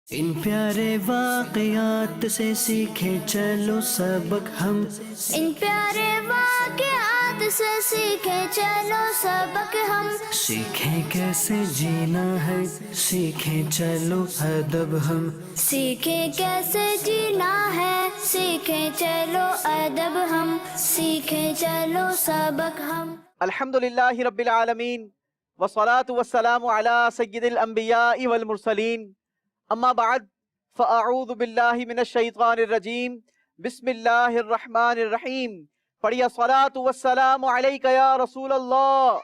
ان پیارے واقعات سے سیکھے چلو سبق ہم، ان پیارے واقعات سے سیکھے چلو سبق ہم، سیکھیں کیسے جینا ہے، سیکھیں چلو ادب ہم، سیکھیں کیسے جینا ہے، سیکھیں چلو ادب ہم، سیکھیں چلو سبق ہم۔ الحمدللہ رب العالمین والصلاة والسلام علی سید الانبیاء والمرسلین، اما بعد فاعوذ باللہ من الشیطان الرجیم، بسم اللہ الرحمن الرحیم۔ پڑھیے الصلاة والسلام علیک یا رسول اللہ،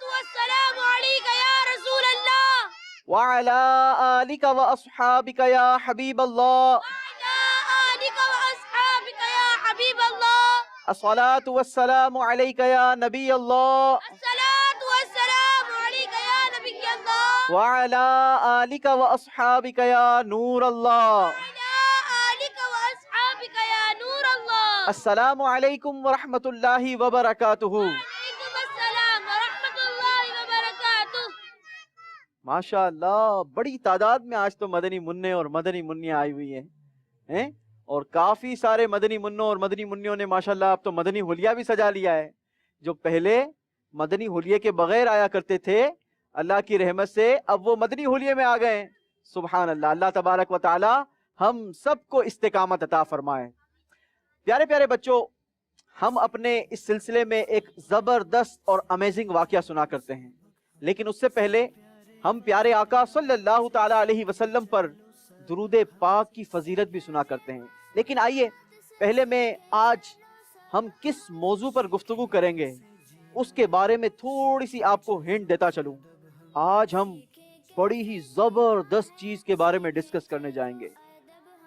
والسلام علیک یا رسول اللہ، وعلی آلک واصحابک یا حبیب اللہ، وعلی آلک واصحابک یا حبیب اللہ، الصلاة والسلام علیک یا نبی اللہ، الصلاۃ والسلام علیک یا نبی اللہ، وعلی آلک واصحابک یا نور اللہ۔ وعلی آلک واصحابک یا نور اللہ۔ السلام علیکم ورحمۃ اللہ وبرکاتہ۔ وعلیکم السلام ورحمۃ اللہ وبرکاتہ۔ ماشاء اللہ، بڑی تعداد میں آج تو مدنی منع اور مدنی منیاں آئی ہوئی ہیں، اور کافی سارے مدنی منوں اور مدنی منیوں نے ماشاءاللہ اب تو مدنی حلیہ بھی سجا لیا ہے۔ جو پہلے مدنی حلیے کے بغیر آیا کرتے تھے، اللہ کی رحمت سے اب وہ مدنی حلیے میں آ گئے ہیں۔ سبحان اللہ، اللہ تبارک و تعالی ہم سب کو استقامت عطا فرمائے۔ پیارے پیارے بچوں، ہم اپنے اس سلسلے میں ایک زبردست اور امیزنگ واقعہ سنا کرتے ہیں، لیکن اس سے پہلے ہم پیارے آقا صلی اللہ تعالی علیہ وسلم پر درود پاک کی فضیلت بھی سنا کرتے ہیں۔ لیکن آئیے پہلے میں آج ہم کس موضوع پر گفتگو کریں گے اس کے بارے میں تھوڑی سی آپ کو ہنٹ دیتا چلوں۔ آج ہم بڑی ہی زبردست چیز کے بارے میں ڈسکس کرنے جائیں گے۔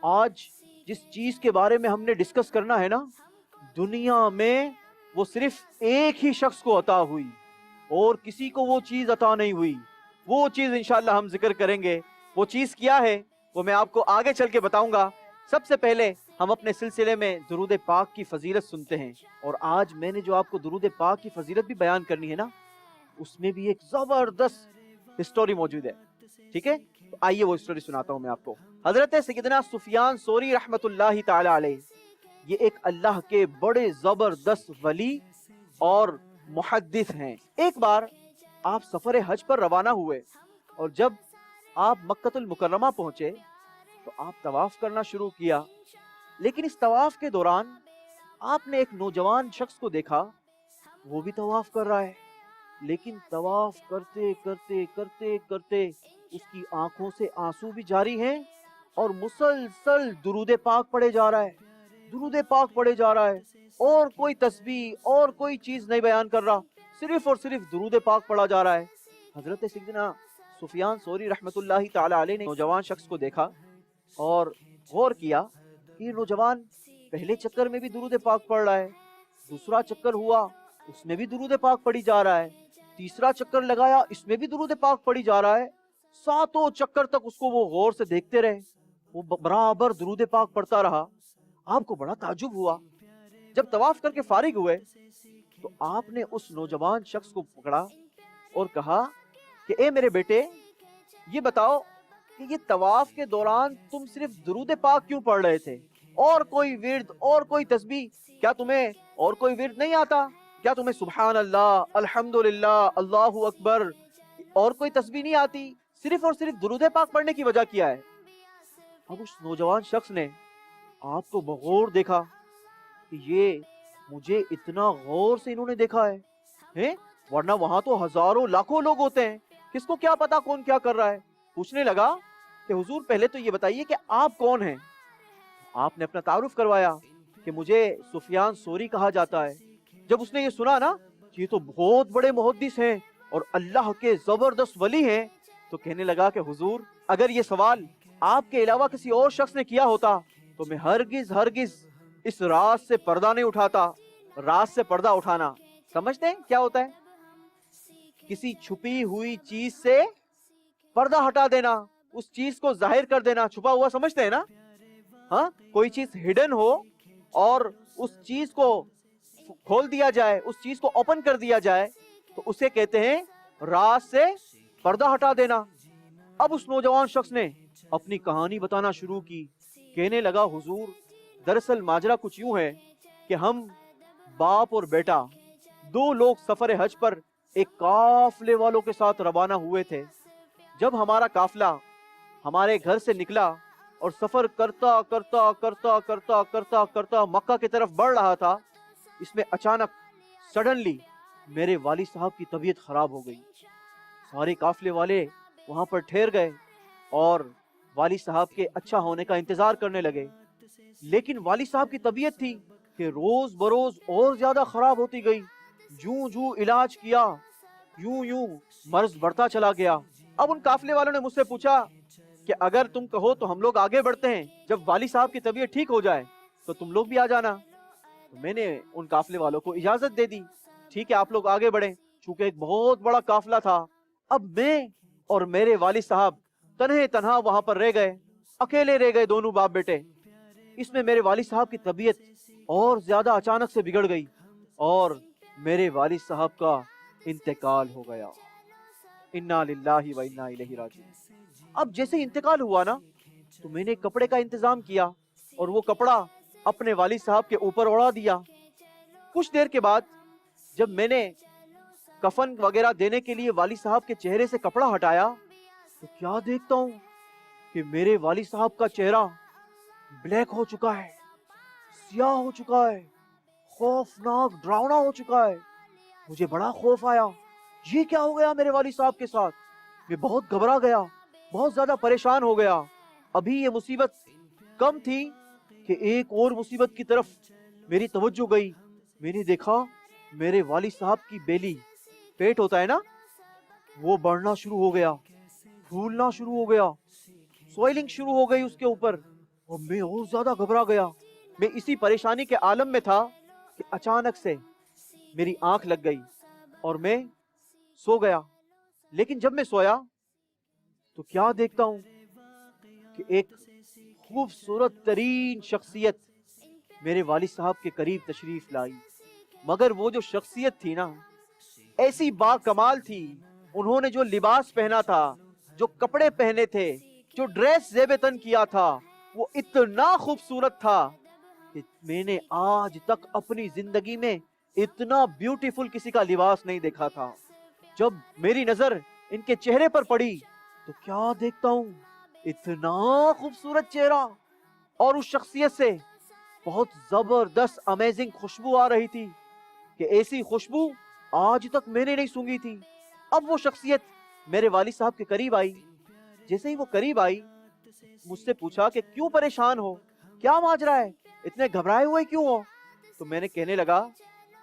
آج جس چیز کے بارے میں ہم نے ڈسکس کرنا ہے نا، دنیا میں وہ صرف ایک ہی شخص کو عطا ہوئی اور کسی کو وہ چیز عطا نہیں ہوئی۔ وہ چیز انشاءاللہ ہم ذکر کریں گے۔ وہ چیز کیا ہے وہ میں آپ کو آگے چل کے بتاؤں گا۔ سب سے پہلے ہم اپنے سلسلے میں درود پاک کی فضیلت سنتے ہیں، اور آج میں نے جو آپ کو درود پاک کی فضیلت بھی بیان کرنی ہے نا، اس میں بھی ایک زبردست ہسٹوری موجود ہے، ٹھیک ہے؟ تو آئیے وہ ہسٹوری سناتا ہوں میں آپ کو۔ حضرت سیدنا سفیان ثوری رحمت اللہ تعالی علیہ، یہ ایک اللہ کے بڑے زبردست ولی اور محدث ہیں۔ ایک بار آپ سفر حج پر روانہ ہوئے، اور جب آپ مکۃ المکرمہ پہنچے تو آپ طواف کرنا شروع کیا، لیکن اس طواف کے دوران آپ نے ایک نوجوان شخص کو دیکھا، وہ بھی طواف کر رہا ہے، لیکن طواف کرتے کرتے کرتے کرتے اس کی آنکھوں سے آنسو بھی جاری ہیں، اور مسلسل درود پاک پڑھے جا رہا ہے، درود پاک پڑھے جا رہا ہے، اور کوئی تسبیح اور کوئی چیز نہیں بیان کر رہا، صرف اور صرف درود پاک پڑھا جا رہا ہے۔ حضرت سیدنا سفیان ثوری رحمت اللہ تعالی علیہ نے نوجوان شخص کو دیکھا اور غور کیا کہ یہ نوجوان پہلے چکر میں بھی درود پاک پڑھ رہا ہے، دوسرا چکر ہوا اس میں بھی درود پاک پڑھی جا رہا ہے، تیسرا چکر لگایا اس میں بھی درود پاک پڑھی جا رہا ہے، ساتوں چکر تک اس کو وہ غور سے دیکھتے رہے، وہ برابر درود پاک پڑھتا رہا۔ آپ کو بڑا تعجب ہوا۔ جب طواف کر کے فارغ ہوئے تو آپ نے اس نوجوان شخص کو پکڑا اور کہا کہ اے میرے بیٹے، یہ بتاؤ کہ یہ طواف کے دوران تم صرف درود پاک کیوں پڑھ رہے تھے؟ اور کوئی ورد اور کوئی تسبیح، کیا تمہیں اور کوئی ورد نہیں آتا؟ کیا تمہیں سبحان اللہ، الحمدللہ، اللہ اکبر اور کوئی تسبیح نہیں آتی؟ صرف اور صرف درود پاک پڑھنے کی وجہ کیا ہے؟ اب اس نوجوان شخص نے آپ کو بغور دیکھا کہ یہ مجھے اتنا غور سے انہوں نے دیکھا ہے، ورنہ وہاں تو ہزاروں لاکھوں لوگ ہوتے ہیں، کس کو کیا پتا کون کیا کر رہا ہے۔ پوچھنے لگا کہ حضور پہلے تو یہ بتائیے کہ آپ کون ہیں؟ آپ نے اپنا تعارف کروایا کہ مجھے سفیان ثوری کہا جاتا ہے۔ جب اس نے یہ سنا نا کہ یہ تو بہت بڑے محدث ہیں اور اللہ کے زبردست ولی ہیں، تو کہنے لگا کہ حضور اگر یہ سوال آپ کے علاوہ کسی اور شخص نے کیا ہوتا تو میں ہرگز اس راز سے پردہ نہیں اٹھاتا۔ راز سے پردہ اٹھانا سمجھتے ہیں کیا ہوتا ہے؟ کسی چھپی ہوئی چیز سے پردہ ہٹا دینا، اس چیز کو ظاہر کر دینا، چھپا ہوا سمجھتے ہیں نا؟ ہاں، کوئی چیز ہڈن ہو اور اس چیز کو کھول دیا جائے، اس چیز کو اوپن کر دیا جائے، تو اسے کہتے ہیں راز سے پردہ ہٹا دینا۔ اب اس نوجوان شخص نے اپنی کہانی بتانا شروع کی. کہنے لگا حضور دراصل ماجرا کچھ یوں ہے کہ ہم باپ اور بیٹا دو لوگ سفر حج پر ایک قافلے والوں کے ساتھ روانہ ہوئے تھے. جب ہمارا قافلہ ہمارے گھر سے نکلا اور سفر کرتا کرتا کرتا کرتا کرتا کرتا مکہ کی طرف بڑھ رہا تھا, اس میں اچانک سڈنلی میرے والد صاحب کی طبیعت خراب ہو گئی. سارے قافلے والے وہاں پر ٹھہر گئے اور والد صاحب کے اچھا ہونے کا انتظار کرنے لگے. لیکن والد صاحب کی طبیعت تھی کہ روز بروز اور زیادہ خراب ہوتی گئی. جوں جوں علاج کیا یوں یوں مرض بڑھتا چلا گیا. اب ان قافلے والوں نے مجھ سے پوچھا کہ اگر تم کہو تو ہم لوگ آگے بڑھتے ہیں, جب والد صاحب کی طبیعت ٹھیک ہو جائے تو تم لوگ بھی آ جانا. تو میں نے ان قافلے والوں کو اجازت دے دی, ٹھیک ہے آپ لوگ آگے بڑھیں. چونکہ ایک بہت بڑا قافلہ تھا, اب میں اور میرے والد صاحب تنہا وہاں پر رہ گئے, اکیلے رہ گئے دونوں باپ بیٹے. اس میں میرے والد صاحب کی طبیعت اور زیادہ اچانک سے بگڑ گئی اور میرے والد صاحب کا انتقال ہو گیا. انا للہ و انا الیہ راجعون. اب جیسے انتقال ہوا نا تو میں نے کپڑے کا انتظام کیا اور وہ کپڑا اپنے والد صاحب کے اوپر اڑا دیا. کچھ دیر کے بعد جب میں نے کفن وغیرہ دینے کے لیے والد صاحب کے چہرے سے کپڑا ہٹایا تو کیا دیکھتا ہوں کہ میرے والد صاحب کا چہرہ بلیک ہو چکا ہے, سیاہ ہو چکا ہے, خوفناک ڈراؤنا ہو چکا ہے. مجھے بڑا خوف آیا, یہ کیا ہو گیا میرے والد صاحب کے ساتھ. میں بہت گھبرا گیا, بہت زیادہ پریشان ہو گیا. ابھی یہ مصیبت کم تھی کہ ایک اور مصیبت کی طرف میری توجہ گئی. میں نے دیکھا میرے والد صاحب کی بیلی, پیٹ ہوتا ہے نا, وہ بڑھنا شروع ہو گیا, پھولنا شروع ہو گیا, سوائلنگ شروع ہو گئی اس کے اوپر. اور میں اور زیادہ گھبرا گیا. میں اسی پریشانی کے عالم میں تھا کہ اچانک سے میری آنکھ لگ گئی اور میں سو گیا. لیکن جب میں سویا تو کیا دیکھتا ہوں کہ ایک خوبصورت ترین شخصیت میرے والد صاحب کے قریب تشریف لائی. مگر وہ جو شخصیت تھی نا ایسی با کمال تھی. انہوں نے جو لباس پہنا تھا, جو کپڑے پہنے تھے, جو ڈریس زیب تن کیا تھا, وہ اتنا خوبصورت تھا کہ میں نے آج تک اپنی زندگی میں اتنا بیوٹیفل کسی کا لباس نہیں دیکھا تھا. جب میری نظر ان کے چہرے پر پڑی تو کیا دیکھتا ہوں, اتنا خوبصورت چہرہ, اور اس شخصیت سے بہت زبردست امیزنگ خوشبو آ رہی تھی کہ ایسی خوشبو آج تک میں نے نہیں سونگھی تھی. اب وہ شخصیت میرے والد صاحب کے قریب آئی. جیسے ہی وہ قریب آئی مجھ سے پوچھا کہ کیوں پریشان ہو, کیا ماجرا ہے, اتنے گھبرائے ہوئے کیوں ہو. تو میں نے کہنے لگا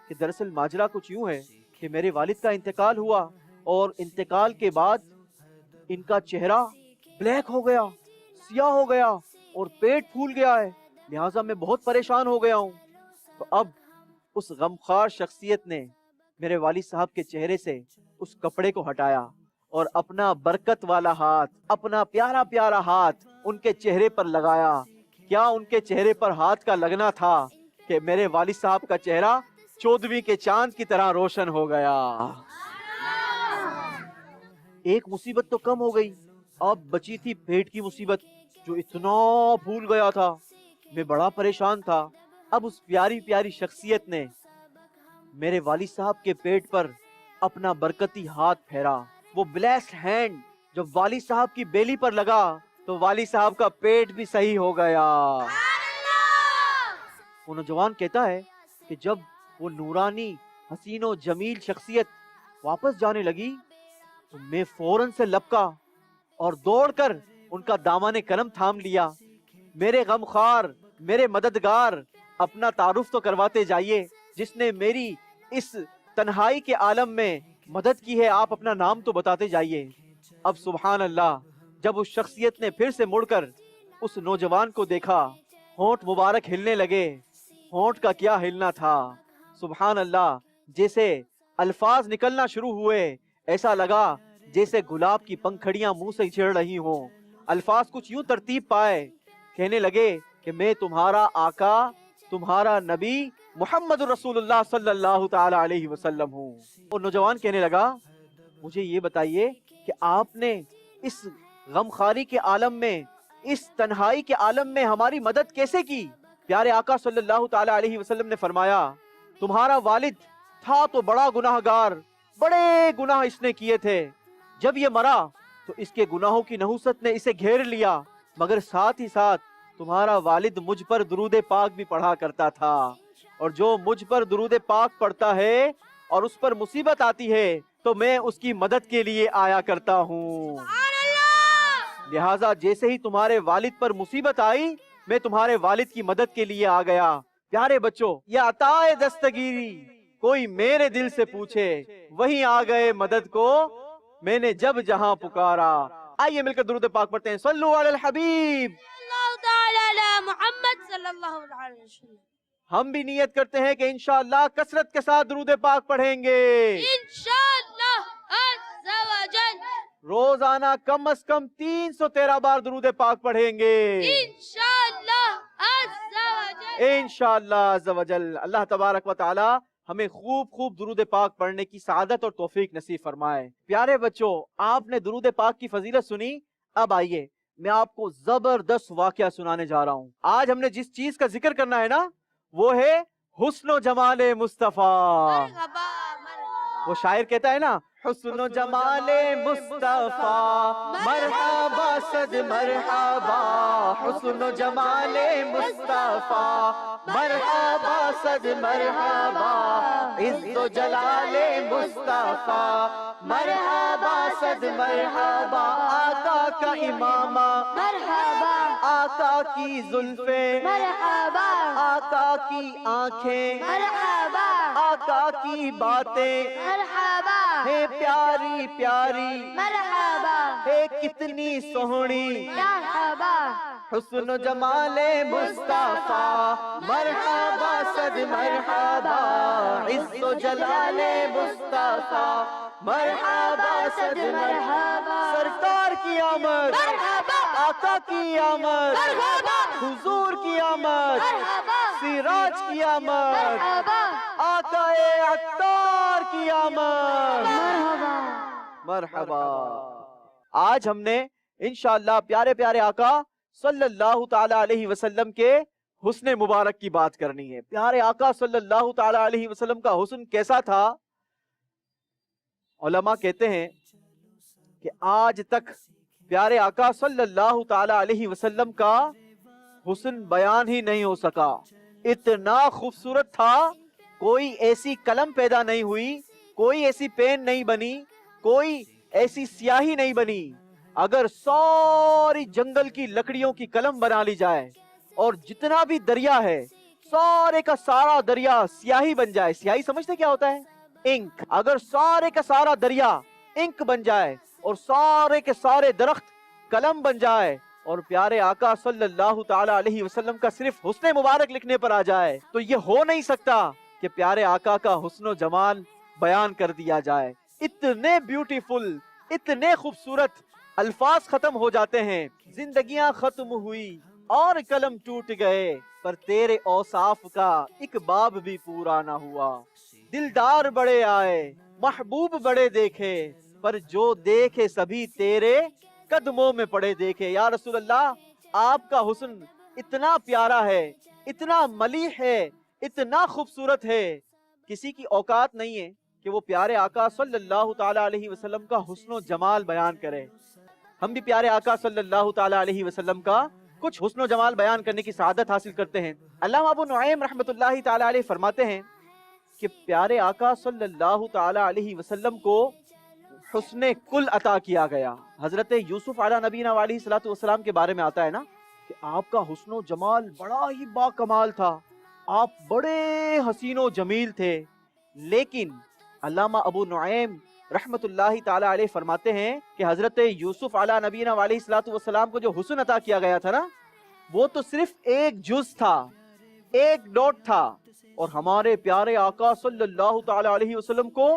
کہ دراصل ماجرا کچھ یوں ہے کہ میرے والد کا انتقال ہوا اور انتقال کے بعد ان کا چہرہ بلیک ہو گیا, سیاہ ہو گیا اور پیٹ پھول گیا ہے, لہٰذا میں بہت پریشان ہو گیا ہوں. تو اب اس غمخوار شخصیت نے میرے والد صاحب کے چہرے سے اس کپڑے کو ہٹایا اور اپنا برکت والا ہاتھ, اپنا پیارا پیارا ہاتھ ان کے چہرے پر لگایا. کیا ان کے چہرے پر ہاتھ کا لگنا تھا کہ میرے والد صاحب کا چہرہ 14ویں کے چاند کی طرح روشن ہو گیا. ایک مصیبت تو کم ہو گئی, اب بچی تھی پیٹ کی مصیبت جو اتنا پھول گیا تھا. میں بڑا پریشان تھا. اب اس پیاری پیاری شخصیت نے میرے والد صاحب کے پیٹ پر اپنا برکتی ہاتھ پھیرا. وہ بلیسڈ ہینڈ جب والد صاحب کی بیلی پر لگا تو والد صاحب کا پیٹ بھی صحیح ہو گیا. وہ نوجوان کہتا ہے کہ جب وہ نورانی حسین و جمیل شخصیت واپس جانے لگی تو میں فوراً سے لپکا اور دوڑ کر ان کا دامن کرم تھام لیا. میرے غمخوار, میرے مددگار, اپنا تعارف تو کرواتے جائیے. جس نے میری اس تنہائی کے عالم میں مدد کی ہے, آپ اپنا نام تو بتاتے جائیے. اب سبحان اللہ, جب اس شخصیت نے پھر سے مڑ کر اس نوجوان کو دیکھا, ہونٹ مبارک ہلنے لگے. ہونٹ کا کیا ہلنا تھا, سبحان اللہ, جیسے الفاظ نکلنا شروع ہوئے. ایسا لگا جیسے گلاب کی پنکھڑیاں منہ سے چھڑ رہی ہوں. الفاظ کچھ یوں ترتیب پائے, کہنے لگے کہ میں تمہارا آقا, تمہارا نبی محمد رسول اللہ صلی اللہ تعالی علیہ وسلم ہوں. اور نوجوان کہنے لگا مجھے یہ بتائیے کہ آپ نے اس غمخاری کے عالم میں اس تنہائی کے عالم میں ہماری مدد کیسے کی؟ پیارے آقا صلی اللہ تعالی علیہ وسلم نے فرمایا تمہارا والد تھا تو بڑا گناہ گار، بڑے گناہ اس نے کیے تھے، جب یہ مرا تو اس کے گناہوں کی نحوست نے اسے گھیر لیا، مگر ساتھ ہی ساتھ تمہارا والد مجھ پر درود پاک بھی پڑھا کرتا تھا، اور جو مجھ پر درود پاک پڑھتا ہے اور اس پر مصیبت آتی ہے تو میں اس کی مدد کے لیے آیا کرتا ہوں۔ لہٰذا جیسے ہی تمہارے والد پر مصیبت آئی میں تمہارے والد کی مدد کے لیے آ گیا۔ پیارے بچوں، یہ عطائے دستگیری کوئی میرے دل سے پوچھے وہیں آ گئے مدد کو، میں نے جب جہاں پکارا۔ آئیے مل کر درود پاک پڑھتے ہیں، صلو علی الحبیب اللہ تعالی علی محمد صلی اللہ علیہ وسلم۔ ہم بھی نیت کرتے ہیں کہ انشاءاللہ کثرت کے ساتھ درود پاک پڑھیں گے، انشاءاللہ عز و جل، روزانہ کم از کم 313 بار درود پاک پڑھیں گے، انشاءاللہ عز و جل، انشاءاللہ عز و جل۔ اللہ تبارک و تعالی ہمیں خوب درود پاک پڑھنے کی سعادت اور توفیق نصیب فرمائے۔ پیارے بچوں، آپ نے درود پاک کی فضیلت سنی، اب آئیے میں آپ کو زبردست واقعہ سنانے جا رہا ہوں۔ آج ہم نے جس چیز کا ذکر کرنا ہے نا وہ ہے حسن و جمال مصطفیٰ۔ مرحبا مرحبا، وہ شاعر کہتا ہے نا، حسن و جمال مصطفیٰ مرحبا صد مرحبا، حسن و جمال مصطفیٰ مرحبا صد مرحبا، عز و جلال مصطفیٰ مرحبا صد مرحبا، آقا کا امامہ مرحبا آقا کی زلفیں، مرحبا آقا کی آنکھیں، مرحبا آقا کی باتیں مرحبا ہے پیاری پیاری، مرحبا ہے کتنی سہنی، مرحبا حسن و جمال مصطفیٰ مرحبا صد مرحبا، عز و جلال مصطفیٰ مرحبا صد مرحبا، سرکار کی آمد، آقا کی آمد، حضور کی آمد، سراج کی آمد، آقا عطار کی آمد، مرحبا۔ آج ہم نے انشاءاللہ پیارے پیارے آقا صلی اللہ تعالی علیہ وسلم کے حسن مبارک کی بات کرنی ہے۔ پیارے آقا صلی اللہ تعالی علیہ وسلم کا حسن کیسا تھا؟ علماء کہتے ہیں کہ آج تک پیارے آقا صلی اللہ تعالی علیہ وسلم کا حسن بیان ہی نہیں ہو سکا، اتنا خوبصورت تھا، کوئی ایسی قلم پیدا نہیں ہوئی، کوئی ایسی پین نہیں بنی، کوئی ایسی سیاہی نہیں بنی، اگر ساری جنگل کی لکڑیوں کی قلم بنا لی جائے اور جتنا بھی دریا ہے سارے کا سارا دریا سیاہی بن جائے۔ سیاہی سمجھتے کیا ہوتا ہے؟ انک۔ اگر سارے کا سارا دریا انک بن جائے اور سارے کے سارے درخت قلم بن جائے اور پیارے آقا صلی اللہ تعالی علیہ وسلم کا صرف حسن مبارک لکھنے پر آ جائے تو یہ ہو نہیں سکتا کہ پیارے آقا کا حسن و جمال بیان کر دیا جائے۔ اتنے بیوٹیفل، اتنے خوبصورت الفاظ ختم ہو جاتے ہیں، زندگیاں ختم ہوئی اور قلم ٹوٹ گئے، پر تیرے اوصاف کا ایک باب بھی پورا نہ ہوا۔ دلدار بڑے آئے، محبوب بڑے دیکھے، پر جو دیکھے سبھی تیرے قدموں میں پڑے دیکھے۔ یا رسول اللہ، آپ کا حسن اتنا پیارا ہے، اتنا ملیح ہے، اتنا خوبصورت ہے، کسی کی اوقات نہیں ہے کہ وہ پیارے آقا صلی اللہ تعالی علیہ وسلم کا حسن و جمال بیان کرے۔ ہم بھی پیارے آقا صلی اللہ تعالی علیہ وسلم کا کچھ حسن و جمال بیان کرنے کی سعادت حاصل کرتے ہیں۔ علامہ ابو نعیم رحمۃ اللہ تعالی علیہ فرماتے ہیں کہ پیارے آقا صلی اللہ تعالی علیہ وسلم کو حسن کل عطا کیا گیا۔ حضرت یوسف علیہ نبینا علیہ الصلوۃ والسلام کے بارے میں آتا ہے نا کہ آپ کا حسن و جمال بڑا ہی با کمال تھا، آپ بڑے حسین و جمیل تھے، لیکن علامہ ابو نعیم رحمت اللہ تعالی علیہ فرماتے ہیں کہ حضرت یوسف علیہ نبینا علیہ الصلوۃ والسلام کو جو حسن عطا کیا گیا تھا نا وہ تو صرف ایک جز تھا، ایک ڈاٹ تھا، اور ہمارے پیارے آقا صلی اللہ تعالی علیہ وسلم کو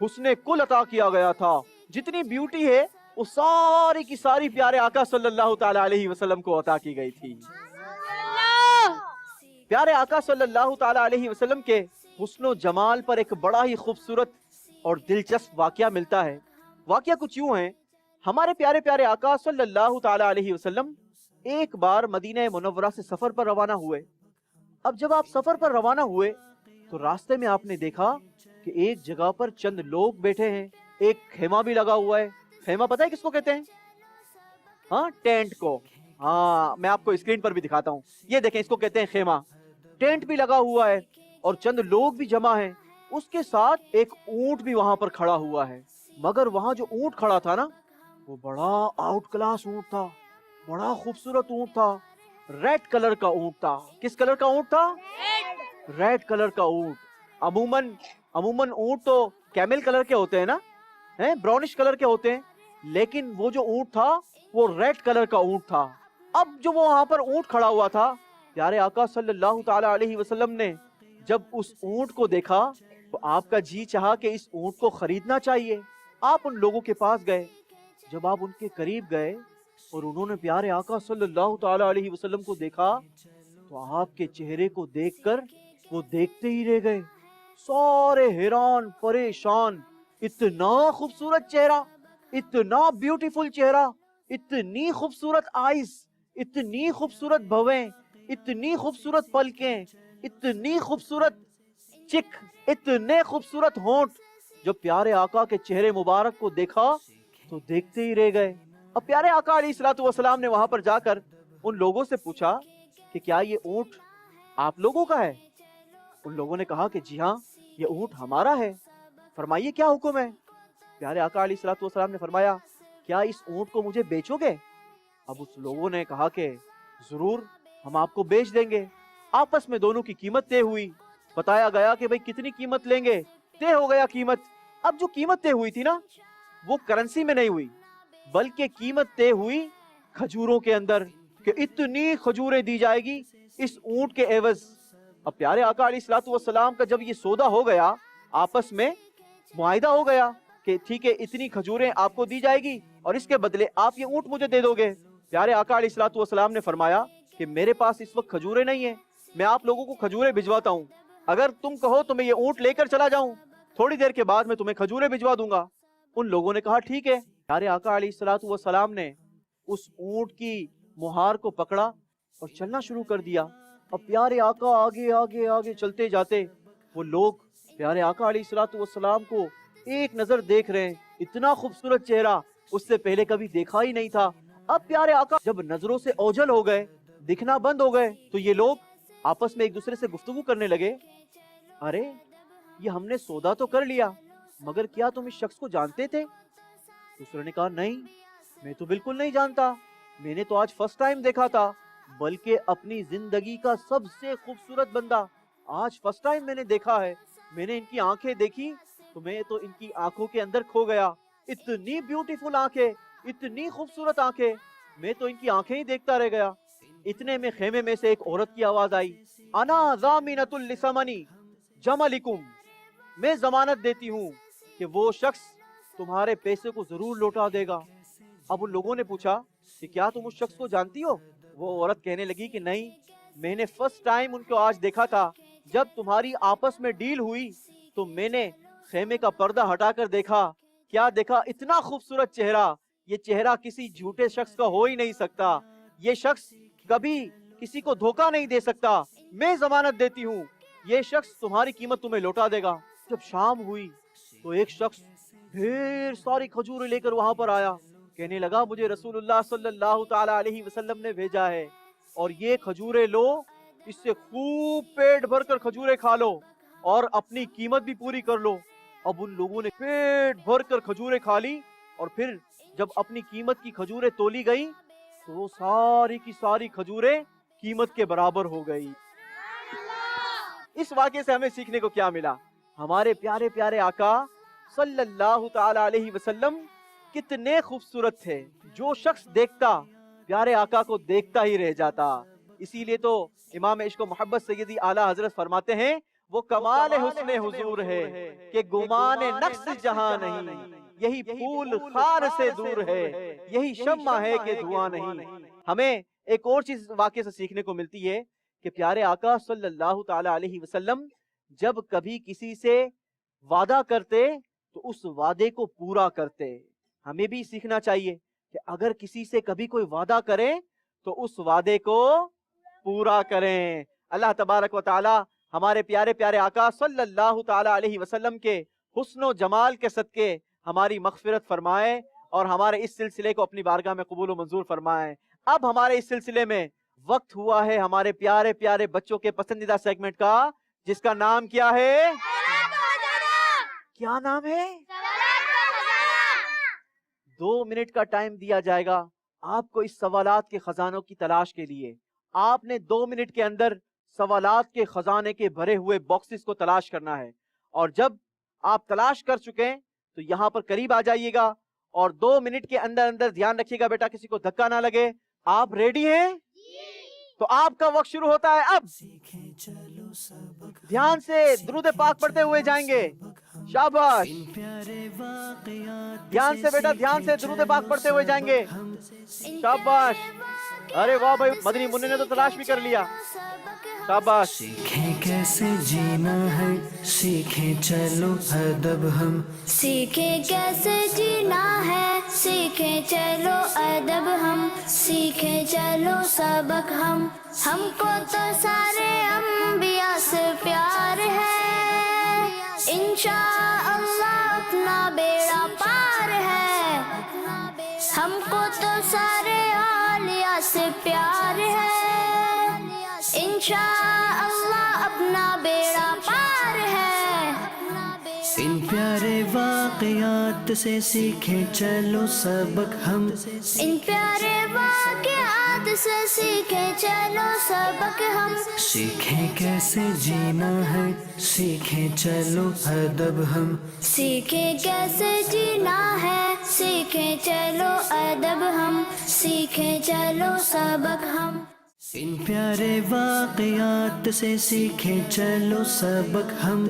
حسن کل عطا کیا گیا تھا۔ جتنی بیوٹی ہے وہ ساری کی ساری پیارے آقا صلی اللہ تعالی علیہ وسلم کو عطا کی گئی تھی۔ پیارے آقا صلی اللہ تعالی علیہ وسلم کے حسن و جمال پر ایک بڑا ہی خوبصورت اور دلچسپ واقعہ ملتا ہے۔ واقعہ کچھ یوں ہے، ہمارے پیارے پیارے آقا صلی اللہ تعالی علیہ وسلم ایک بار مدینہ منورہ سے سفر پر روانہ ہوئے. اب جب آپ سفر پر روانہ ہوئے تو راستے میں آپ نے دیکھا کہ ایک جگہ پر چند لوگ بیٹھے ہیں, ایک خیمہ بھی لگا ہوا ہے. خیمہ پتہ ہے کس کو کہتے ہیں؟ ہاں, ٹینٹ کو. ہاں, میں آپ کو اسکرین پر بھی دکھاتا ہوں. یہ دیکھیں, اس کو کہتے ہیں خیمہ. ٹینٹ بھی لگا ہوا ہے اور چند لوگ بھی جمع ہیں. اس کے ساتھ ایک اونٹ بھی وہاں پر کھڑا ہوا ہے. مگر وہاں جو اونٹ کھڑا تھا نا, وہ بڑا آؤٹ کلاس اونٹ تھا, بڑا خوبصورت اونٹ تھا, ریڈ کلر کا اونٹ تھا. کس کلر کا اونٹ تھا؟ ریڈ کلر کا اونٹ. عموماً اونٹ تو کیمل کلر کے ہوتے ہیں نا, براؤنش کلر کے ہوتے ہیں, لیکن وہ جو اونٹ تھا وہ ریڈ کلر کا اونٹ تھا. اب جو وہ وہاں پر اونٹ کھڑا ہوا تھا, پیارے آقا صلی اللہ تعالی علیہ وسلم نے جب اس اونٹ کو دیکھا تو آپ کا جی چاہا کہ اس اونٹ کو خریدنا چاہیے. آپ ان لوگوں کے پاس گئے. جب آپ ان کے قریب گئے اور انہوں نے پیارے آقا صلی اللہ تعالی علیہ وسلم کو دیکھا تو آپ کے چہرے کو دیکھ کر وہ دیکھتے ہی رہ گئے. سارے حیران پریشان. اتنا خوبصورت چہرہ, اتنا بیوٹیفل چہرہ, اتنی خوبصورت آئیز, اتنی خوبصورت بھویں, اتنی خوبصورت پلکیں, اتنی خوبصورت چک, اتنے خوبصورت ہونٹ. جب پیارے آقا کے چہرے مبارک کو دیکھا تو دیکھتے ہی رہ گئے. اب پیارے آقا علیہ الصلوۃ والسلام نے وہاں پر جا کر ان لوگوں سے پوچھا کہ کیا یہ اونٹ آپ لوگوں کا ہے؟ ان لوگوں نے کہا کہ جی ہاں, یہ اونٹ ہمارا ہے. فرمائیے کیا حکم ہے؟ پیارے آقا علیہ الصلوۃ والسلام نے فرمایا, کیا اس اونٹ کو مجھے بیچو گے؟ اب اس لوگوں نے کہا کہ ضرور, ہم آپ کو بیچ دیں گے. آپس میں دونوں کی قیمت طے ہوئی. بتایا گیا کہ بھئی کتنی قیمت لیں گے. طے ہو گیا قیمت. اب جو قیمت طے ہوئی تھی نا, وہ کرنسی میں نہیں ہوئی, بلکہ قیمت طے ہوئی کھجوروں کے اندر, کہ اتنی کھجوریں دی جائے گی اس اونٹ کے عوض. اب پیارے آقا علیہ الصلوۃ والسلام کا جب یہ سودا ہو گیا, آپس میں معاہدہ ہو گیا کہ ٹھیک ہے, اتنی کھجوریں آپ کو دی جائے گی اور اس کے بدلے آپ یہ اونٹ مجھے دے دو گے. پیارے آقا علیہ الصلوۃ والسلام نے فرمایا کہ میرے پاس اس وقت کھجوریں نہیں ہیں, میں آپ لوگوں کو کھجوریں بھجواتا ہوں. اگر تم کہو تو میں یہ اونٹ لے کر چلا جاؤں, تھوڑی دیر کے بعد میں تمہیں کھجوریں بھجوا دوں گا. ان لوگوں نے کہا ٹھیک ہے. پیارے آقا علیہ الصلوۃ والسلام نے اس اونٹ کی مہار کو پکڑا اور چلنا شروع کر دیا. اب پیارے آقا آگے آگے آگے چلتے جاتے. وہ لوگ پیارے آقا علیہ الصلوۃ والسلام کو ایک نظر دیکھ رہے ہیں. اتنا خوبصورت چہرہ اس سے پہلے کبھی دیکھا ہی نہیں تھا. اب پیارے آقا جب نظروں سے اوجھل ہو گئے, دکھنا بند ہو گئے, تو یہ لوگ آپس میں ایک دوسرے سے گفتگو کرنے لگے. ارے یہ ہم نے سودا تو کر لیا, مگر کیا تم اس شخص کو جانتے تھے؟ دوسرے نے کہا نہیں, میں تو بالکل نہیں جانتا, میں نے تو آج فرسٹ ٹائم دیکھا تھا, بلکہ اپنی زندگی کا سب سے خوبصورت بندہ آج فرسٹ ٹائم میں نے دیکھا ہے. میں نے ان کی آنکھیں دیکھی تو میں تو ان کی آنکھوں کے اندر کھو گیا. اتنی بیوٹیفل آنکھیں, اتنی خوبصورت آنکھیں, میں تو ان کی آنکھیں ہی دیکھتا رہ گیا. اتنے میں خیمے میں سے ایک عورت کی آواز آئی, انا ضامنۃ لثمنی جملکم, میں ضمانت دیتی ہوں کہ وہ شخص تمہارے پیسے کو ضرور لوٹا دے گا. اب ان لوگوں نے پوچھا کہ کیا تم اس شخص کو جانتی ہو؟ وہ عورت کہنے لگی کہ نہیں, میں نے فرسٹ ٹائم ان کو آج دیکھا تھا. جب تمہاری آپس میں ڈیل ہوئی تو میں نے خیمے کا پردہ ہٹا کر دیکھا. کیا دیکھا؟ اتنا خوبصورت چہرہ. یہ چہرہ کسی جھوٹے شخص کا ہو ہی نہیں سکتا. یہ شخص کبھی کسی کو دھوکہ نہیں دے سکتا. میں ضمانت دیتی ہوں یہ شخص تمہاری قیمت تمہیں لوٹا دے گا. جب شام ہوئی تو ایک شخص ڈھیر ساری کھجوریں لے کر وہاں پر آیا. کہنے لگا مجھے رسول اللہ صلی اللہ تعالی علیہ وسلم نے بھیجا ہے, اور یہ کھجوریں لو, اس سے خوب پیٹ بھر کر کھجوریں کھا لو اور اپنی قیمت بھی پوری کر لو. اب ان لوگوں نے پیٹ بھر کر کھجوریں کھا لی, اور پھر جب اپنی قیمت کی کھجوریں تولی گئیں تو وہ ساری کی ساری کھجوریں قیمت کے برابر ہو گئی. اس واقعے سے ہمیں سیکھنے کو کیا ملا؟ ہمارے پیارے پیارے آقا صلی اللہ تعالی علیہ وسلم کتنے خوبصورت تھے. جو شخص دیکھتا پیارے آقا کو دیکھتا ہی رہ جاتا. اسی لیے تو امام عشق و محبت سیدی اعلیٰ حضرت فرماتے ہیں, وہ کمال حسن حضور ہے کہ گمان نقص جہاں نہیں, یہی پھول خار سے دور ہے, یہی شمع ہے کہ دھواں نہیں. ہمیں ایک اور چیز واقعے سے سیکھنے کو ملتی ہے کہ پیارے آقا صلی اللہ تعالی علیہ وسلم جب کبھی کسی سے وعدہ کرتے تو اس وعدے کو پورا کرتے. ہمیں بھی سیکھنا چاہیے کہ اگر کسی سے کبھی کوئی وعدہ کرے تو اس وعدے کو پورا کریں. اللہ تبارک و تعالی ہمارے پیارے پیارے آقا صلی اللہ تعالی علیہ وسلم کے حسن و جمال کے صدقے ہماری مغفرت فرمائے اور ہمارے اس سلسلے کو اپنی بارگاہ میں قبول و منظور فرمائے. اب ہمارے اس سلسلے میں وقت ہوا ہے ہمارے پیارے پیارے بچوں کے پسندیدہ سیگمنٹ کا، جس کا نام کیا ہے؟ کیا نام ہے؟ 2 منٹ کا ٹائم دیا جائے گا آپ کو اس سوالات کے خزانوں کی تلاش کے لیے. آپ نے 2 منٹ کے اندر سوالات کے خزانے کے بھرے ہوئے باکسز کو تلاش کرنا ہے، اور جب آپ تلاش کر چکے تو یہاں پر قریب آ جائیے گا اور 2 منٹ کے اندر اندر دھیان رکھیے گا بیٹا کسی کو دھکا نہ لگے. آپ ریڈی ہیں؟ تو آپ کا وقت شروع ہوتا ہے اب. دھیان سے درود پاک پڑھتے ہوئے جائیں گے. شاباش. دھیان سے بیٹا، دھیان سے درود پاک پڑھتے ہوئے جائیں گے. شاباش. ارے واہ بھائی، مدنی منع نے تو تلاش بھی کر لیا. شاباش. سیکھیں کیسے جینا ہے، سیکھیں چلو ادب ہم. سیکھیں کیسے جینا ہے، سیکھیں چلو ادب ہم. سیکھیں چلو سبق ہم کو تو سارے انبیاء سے پیار ہے. انشاءاللہ اپنا بیڑا پار ہے. ہم کو تو سارے اولیاء سے پیار ہے. انشاءاللہ اپنا بیڑا پار ہے. ان پیارے واقعات سے سیکھیں چلو سبق ہم. ان پیارے واقعات سے سیکھیں چلو سبق ہم. سیکھیں کیسے جینا ہے، سیکھیں چلو ادب ہم. سیکھیں کیسے جینا ہے، سیکھیں چلو ادب ہم. سیکھیں چلو سبق ہم. ان پیارے واقعات سے سیکھیں چلو سبق ہم.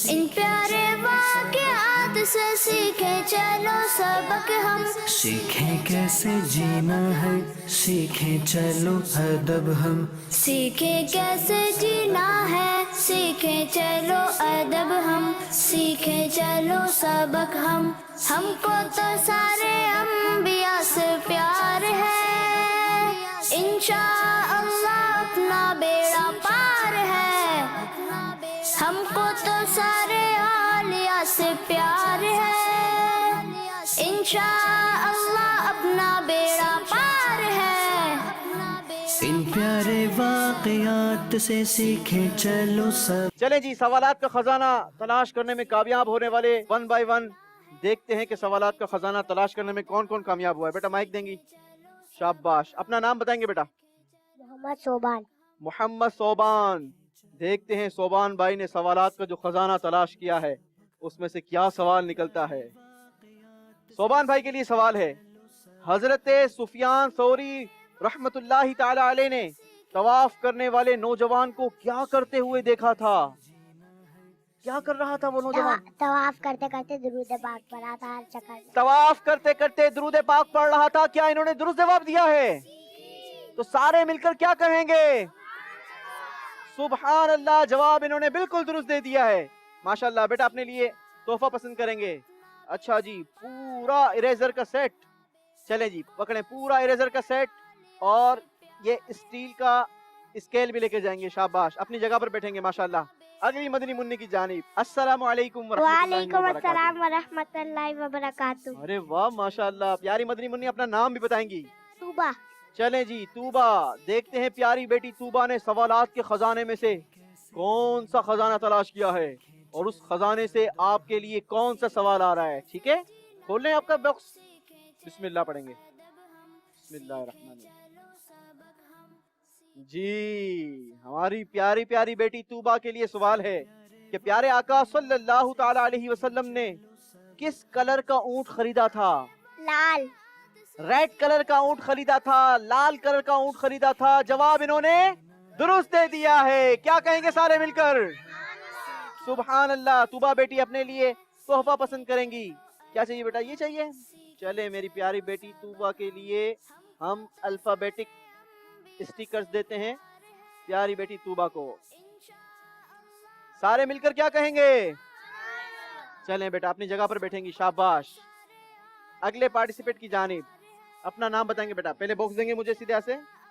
ان پیارے واقعات سے سیکھیں چلو سبق ہم. سیکھیں کیسے جینا ہے، سیکھیں چلو ادب ہم. سیکھیں کیسے جینا ہے، سیکھیں چلو ادب ہم. سیکھیں چلو سبق ہم کو تو سارے انبیاء سے پیار ہے. انشاءاللہ اپنا بیڑا پار ہے. ہم کو تو سارے اولیاء سے پیار ہے. انشاءاللہ اپنا بیڑا پار ہے. ان پیارے واقعات سے سیکھیں چلو سب. چلیں جی، سوالات کا خزانہ تلاش کرنے میں کامیاب ہونے والے 1 بائی 1 دیکھتے ہیں کہ سوالات کا خزانہ تلاش کرنے میں کون کون کامیاب ہوا ہے. بیٹا مائک دیں گی. شاباش. اپنا نام بتائیں گے بیٹا؟ محمد صوبان. محمد صوبان. دیکھتے ہیں صوبان بھائی نے سوالات کا جو خزانہ تلاش کیا ہے اس میں سے کیا سوال نکلتا ہے. صوبان بھائی کے لیے سوال ہے، حضرت سفیان ثوری رحمت اللہ تعالی علیہ نے طواف کرنے والے نوجوان کو کیا کرتے ہوئے دیکھا تھا؟ کیا کر رہا تھا وہ نوجوان؟ طواف کرتے کرتے درود پاک پڑھا تھا ہر چکر. طواف کرتے کرتے درود پاک پڑھ رہا تھا. کیا انہوں نے درست جواب دیا ہے؟ تو سارے مل کر کیا کہیں گے؟ سبحان اللہ. جواب انہوں نے بالکل درست دے دیا ہے. ماشاءاللہ. بیٹا اپنے لیے تحفہ پسند کریں گے؟ اچھا جی، پورا اریزر کا سیٹ. چلیں جی پکڑیں پورا اریزر کا سیٹ، اور یہ اسٹیل کا اسکیل بھی لے کے جائیں گے. شاباش. اپنی جگہ پر بیٹھیں گے. ماشاءاللہ. اگلی مدنی منی کی جانب. السلام علیکم ورحمۃ اللہ وعلیکم وبرکاتہ. السلام ورحمۃ اللہ وبرکاتہ. ارے واہ ماشاءاللہ. پیاری مدنی منی اپنا نام بھی بتائیں گی؟ صوبہ. چلیں جی طوبہ. دیکھتے ہیں پیاری بیٹی طوبہ نے سوالات کے خزانے میں سے کون سا خزانہ تلاش کیا ہے، اور اس خزانے سے آپ کے لیے کون سا سوال آ رہا ہے. ٹھیک ہے، کھول لیں آپ کا باکس. بسم اللہ پڑھیں گے. بسم اللہ الرحمن الرحیم. جی ہماری پیاری پیاری بیٹی طوبہ کے لیے سوال ہے کہ پیارے آقا صلی اللہ تعالی علیہ وسلم نے کس کلر کا اونٹ خریدا تھا؟ لال. ریڈ کلر کا اونٹ خریدا تھا، لال کلر کا اونٹ خریدا تھا. جواب انہوں نے درست دے دیا ہے. کیا کہیں گے سارے مل کر؟ سبحان اللہ. طوبہ بیٹی اپنے لیے تحفہ پسند کریں گی. کیا چاہیے بیٹا؟ یہ چاہیے. چلے میری پیاری بیٹی طوبہ کے لیے ہم الفابیٹک اسٹیکرز دیتے ہیں پیاری بیٹی طوبہ کو. سارے مل کر کیا کہیں گے؟ چلیں بیٹا اپنی جگہ پر بیٹھیں گی. شاباش. اگلے پارٹیسپیٹ کی جانب. اپنا نام بتائیں گے بیٹا؟ پہلے باکس دیں گے مجھے سیدھے سے.